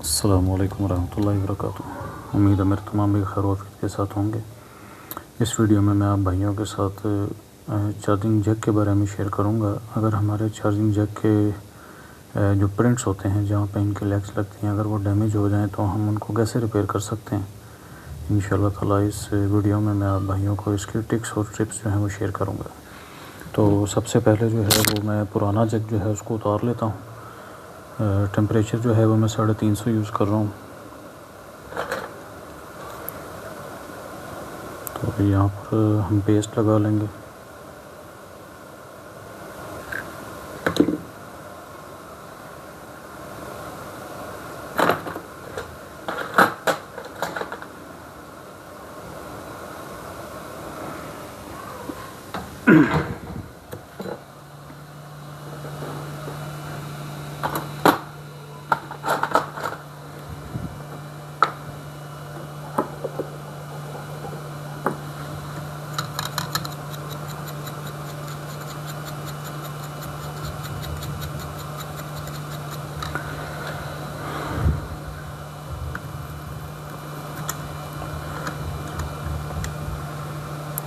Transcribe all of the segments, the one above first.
अस्सलामु अलैकुम रहमतुल्लाहि व बरकातुहू। उम्मीद है मेरे तमाम भी खैर वफ़ीत के साथ होंगे। इस वीडियो में मैं आप भाइयों के साथ चार्जिंग जैक के बारे में शेयर करूंगा। अगर हमारे चार्जिंग जैक के जो प्रिंट्स होते हैं जहाँ पे इनके लेग्स लगती हैं, अगर वो डैमेज हो जाएं तो हम उनको कैसे रिपेयर कर सकते हैं। इंशाल्लाह ताला इस वीडियो में मैं आप भाइयों को इसकी टिप्स और ट्रिप्स जो हैं वो शेयर करूँगा। तो सबसे पहले जो है वो मैं पुराना जैक जो है उसको उतार लेता हूँ। टेम्परेचर जो है वो मैं 350 यूज़ कर रहा हूँ। तो यहाँ पर हम पेस्ट लगा लेंगे।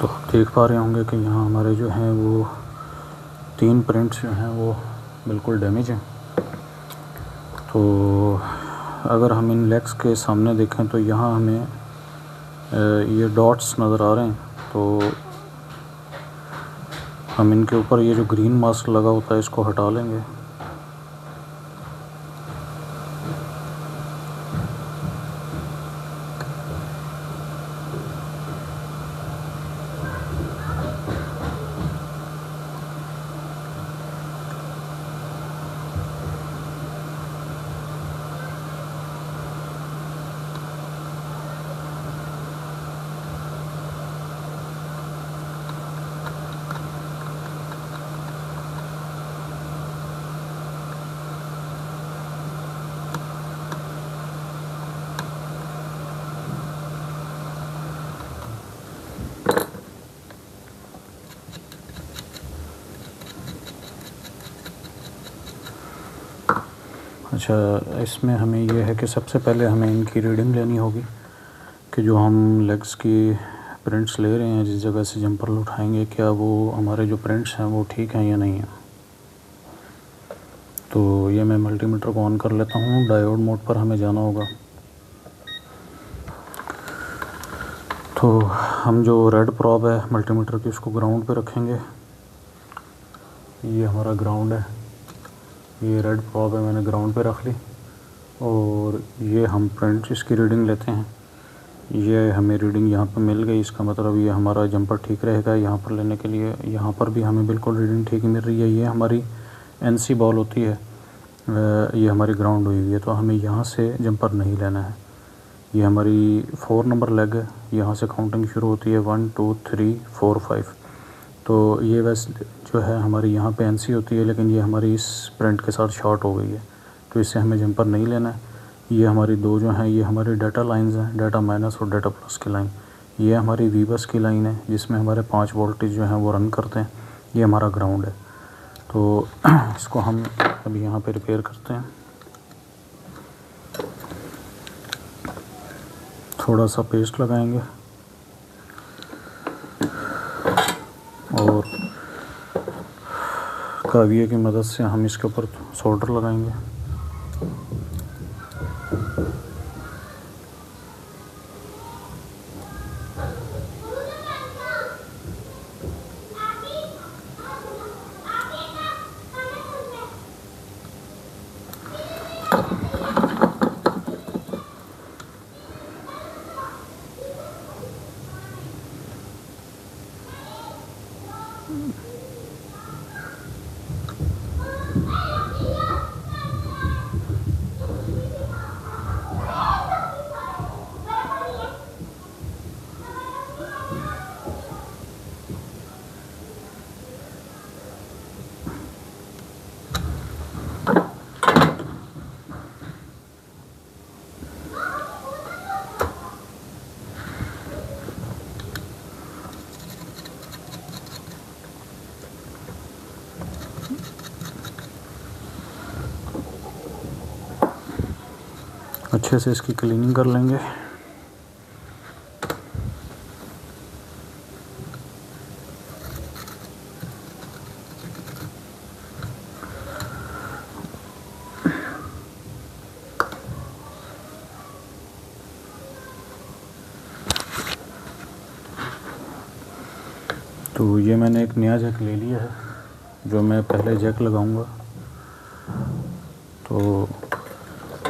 तो देख पा रहे होंगे कि यहाँ हमारे जो हैं वो 3 प्रिंट्स जो हैं वो बिल्कुल डैमेज हैं। तो अगर हम इन लेग्स के सामने देखें तो यहाँ हमें ये डॉट्स नज़र आ रहे हैं। तो हम इनके ऊपर ये जो ग्रीन मास्क लगा होता है इसको हटा लेंगे। अच्छा, इसमें हमें ये है कि सबसे पहले हमें इनकी रीडिंग लेनी होगी कि जो हम लेग्स की प्रिंट्स ले रहे हैं, जिस जगह से जंपर उठाएंगे, क्या वो हमारे जो प्रिंट्स हैं वो ठीक हैं या नहीं है। तो ये मैं मल्टीमीटर को ऑन कर लेता हूँ। डायोड मोड पर हमें जाना होगा। तो हम जो रेड प्रॉब है मल्टीमीटर की उसको ग्राउंड पे रखेंगे। ये हमारा ग्राउंड है, ये रेड प्रॉब है, मैंने ग्राउंड पे रख ली। और ये हम प्रिंट इसकी रीडिंग लेते हैं। ये हमें रीडिंग यहाँ पर मिल गई, इसका मतलब ये हमारा जंपर ठीक रहेगा। यहाँ पर लेने के लिए यहाँ पर भी हमें बिल्कुल रीडिंग ठीक मिल रही है। ये हमारी NC बॉल होती है, ये हमारी ग्राउंड हुई हुई है, तो हमें यहाँ से जंपर नहीं लेना है। ये हमारी 4 नंबर लेग है, यहाँ से काउंटिंग शुरू होती है 1 2 3 4 5। तो ये वैसे जो है हमारी यहाँ पे NC होती है, लेकिन ये हमारी इस प्रिंट के साथ शॉर्ट हो गई है, तो इससे हमें जंपर नहीं लेना है। ये हमारी दो जो हैं ये हमारी डाटा लाइंस हैं, डाटा माइनस और डाटा प्लस की लाइन। ये हमारी वी बस की लाइन है जिसमें हमारे 5 वोल्टेज जो हैं वो रन करते हैं। ये हमारा ग्राउंड है। तो इसको हम अभी यहाँ पे रिपेयर करते हैं। थोड़ा सा पेस्ट लगाएंगे और काविये की मदद से हम इसके ऊपर सोल्डर लगाएंगे। अच्छे से इसकी क्लीनिंग कर लेंगे। तो ये मैंने एक नया जैक ले लिया है, जो मैं पहले जैक लगाऊंगा। तो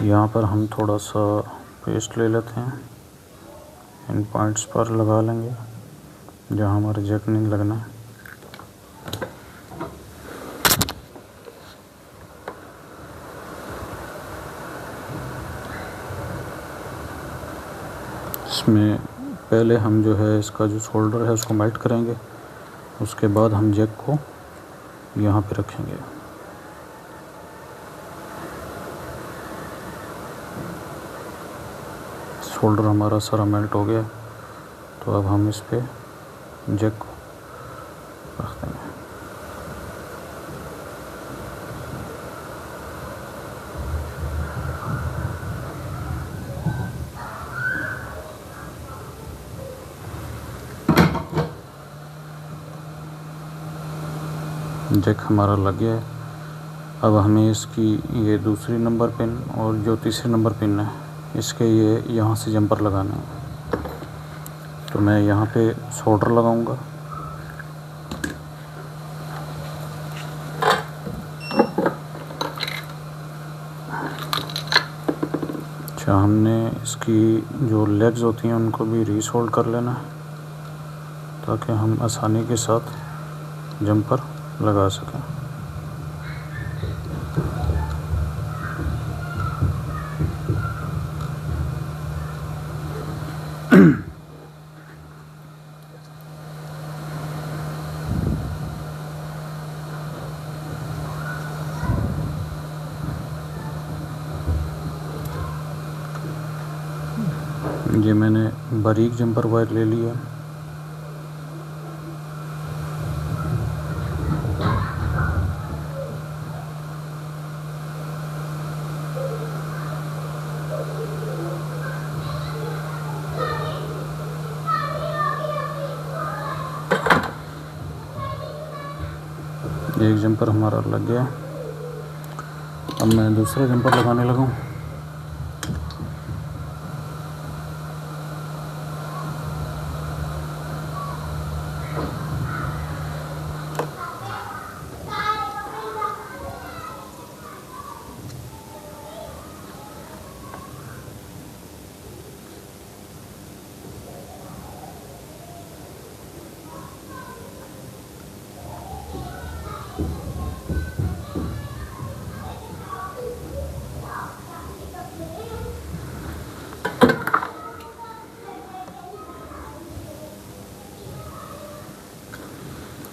यहाँ पर हम थोड़ा सा पेस्ट ले लेते हैं, इन पॉइंट्स पर लगा लेंगे जहाँ हमारा जैक नहीं लगना है। इसमें पहले हम जो है इसका जो शोल्डर है उसको मेल्ट करेंगे, उसके बाद हम जैक को यहाँ पे रखेंगे। शोल्डर हमारा सारा मेल्ट हो गया, तो अब हम इस पे जैक को रख देंगे। जैक हमारा लग गया है। अब हमें इसकी ये दूसरी नंबर पिन और जो तीसरी नंबर पिन है इसके ये यहाँ से जंपर लगाना है। तो मैं यहाँ पे सोल्डर लगाऊंगा। अच्छा, हमने इसकी जो लेग्स होती हैं उनको भी रीसोल्ड कर लेना है, ताकि हम आसानी के साथ जंपर लगा सकें। ये मैंने बारीक जंपर वायर ले लिया। एक जंपर हमारा लग गया। अब मैं दूसरा जंपर लगाने लगा हूँ।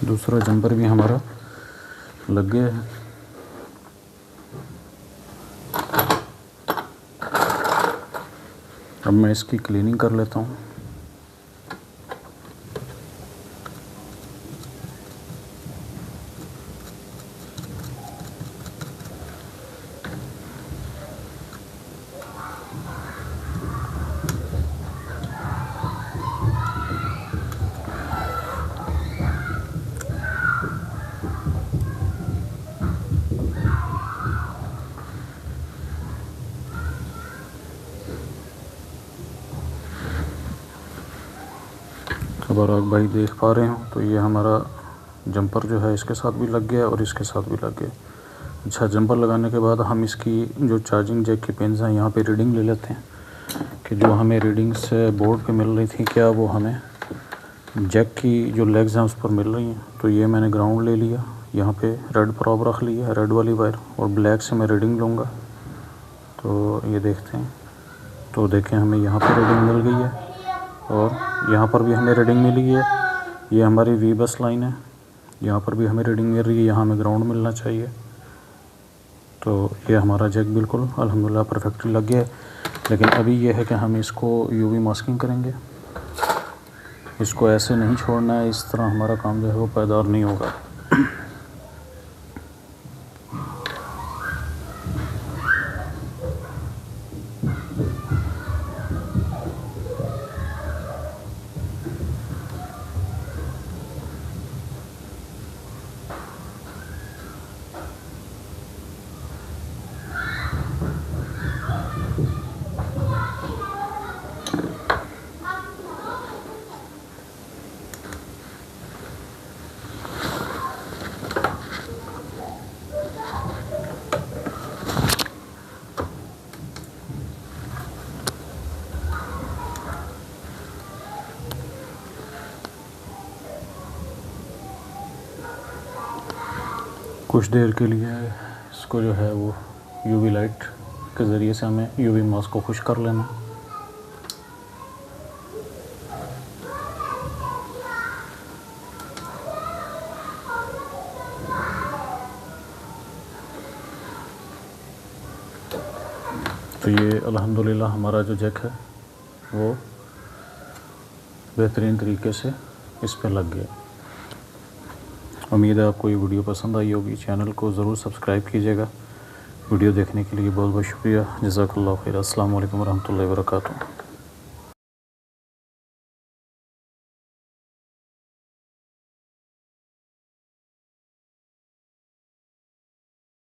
दूसरा जंपर भी हमारा लग गया है। अब मैं इसकी क्लीनिंग कर लेता हूँ। अगर आप भाई देख पा रहे हो तो ये हमारा जंपर जो है इसके साथ भी लग गया और इसके साथ भी लग गया। अच्छा, जंपर लगाने के बाद हम इसकी जो चार्जिंग जैक की पिन्स हैं यहाँ पे रीडिंग ले लेते हैं कि जो हमें रीडिंग्स बोर्ड पे मिल रही थी क्या वो हमें जैक की जो लेग्स हैं उस पर मिल रही हैं। तो ये मैंने ग्राउंड ले लिया, यहाँ पे रेड प्रॉब रख लिया, रेड वाली वायर, और ब्लैक से मैं रीडिंग लूँगा। तो ये देखते हैं, तो देखें हमें यहाँ पर रीडिंग मिल गई है और यहाँ पर भी हमें रीडिंग मिली है। ये हमारी वी बस लाइन है, यहाँ पर भी हमें रीडिंग मिल रही है, यहाँ हमें ग्राउंड मिलना चाहिए। तो ये हमारा जैक बिल्कुल अल्हम्दुलिल्लाह परफेक्टली लग गया है। लेकिन अभी ये है कि हम इसको यूवी मास्किंग करेंगे। इसको ऐसे नहीं छोड़ना है, इस तरह हमारा काम जो है वो पायदार नहीं होगा। कुछ देर के लिए इसको जो है वो यूवी लाइट के ज़रिए से हमें यूवी मास्क को खुश कर लेना। तो ये अल्हम्दुलिल्लाह हमारा जो जैक है वो बेहतरीन तरीके से इस पे लग गया। उम्मीद है आपको ये वीडियो पसंद आई होगी। चैनल को ज़रूर सब्सक्राइब कीजिएगा। वीडियो देखने के लिए बहुत बहुत शुक्रिया। जज़ाकल्लाह खैर। अस्सलाम वालेकुम रहमतुल्लाहि व बरकातुहू।